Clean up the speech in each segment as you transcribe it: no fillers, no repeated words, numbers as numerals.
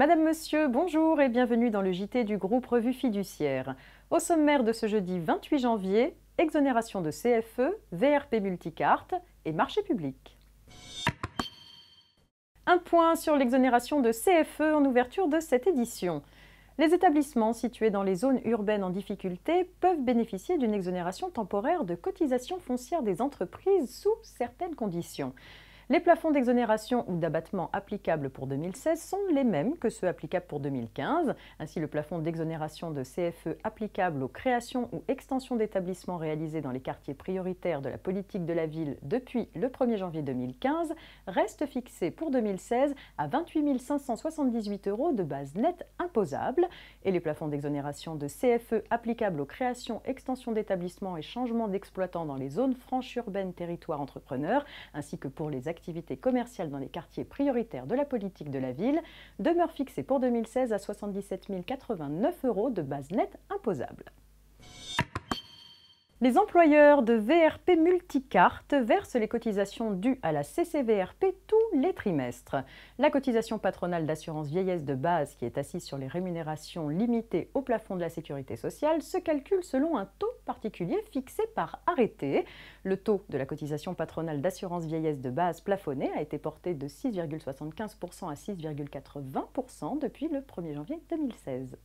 Madame, Monsieur, bonjour et bienvenue dans le JT du groupe Revue Fiduciaire. Au sommaire de ce jeudi 28 janvier, exonération de CFE, VRP multicarte et marché public. Un point sur l'exonération de CFE en ouverture de cette édition. Les établissements situés dans les zones urbaines en difficulté peuvent bénéficier d'une exonération temporaire de cotisation foncière des entreprises sous certaines conditions. Les plafonds d'exonération ou d'abattement applicables pour 2016 sont les mêmes que ceux applicables pour 2015. Ainsi, le plafond d'exonération de CFE applicable aux créations ou extensions d'établissements réalisés dans les quartiers prioritaires de la politique de la ville depuis le 1er janvier 2015 reste fixé pour 2016 à 28 578 € de base nette imposable. Et les plafonds d'exonération de CFE applicables aux créations, extensions d'établissements et changements d'exploitants dans les zones franches urbaines territoires entrepreneurs, ainsi que pour les activités commerciales dans les quartiers prioritaires de la politique de la ville, demeure fixé pour 2016 à 77 089 € de base nette imposable. Les employeurs de VRP multicarte versent les cotisations dues à la CCVRP tous les trimestres. La cotisation patronale d'assurance vieillesse de base, qui est assise sur les rémunérations limitées au plafond de la sécurité sociale, se calcule selon un taux particulier fixé par arrêté. Le taux de la cotisation patronale d'assurance vieillesse de base plafonnée a été porté de 6,75% à 6,80% depuis le 1er janvier 2016.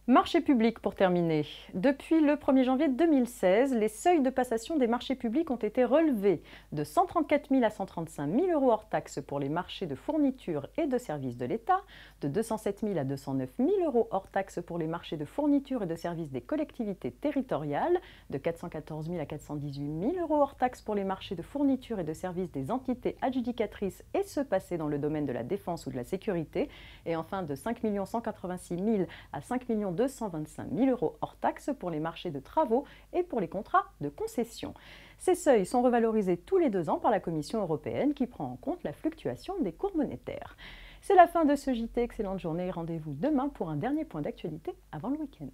Marché public pour terminer. Depuis le 1er janvier 2016, les seuils de passation des marchés publics ont été relevés de 134 000 à 135 000 € hors taxes pour les marchés de fournitures et de services de l'État, de 207 000 à 209 000 € hors taxes pour les marchés de fournitures et de services des collectivités territoriales, de 414 000 à 418 000 € hors taxes pour les marchés de fournitures et de services des entités adjudicatrices et ceux passés dans le domaine de la défense ou de la sécurité, et enfin de 5 186 000 à 5 225 000 € hors taxes pour les marchés de travaux et pour les contrats de concession. Ces seuils sont revalorisés tous les 2 ans par la Commission européenne qui prend en compte la fluctuation des cours monétaires. C'est la fin de ce JT, excellente journée et rendez-vous demain pour un dernier point d'actualité avant le week-end.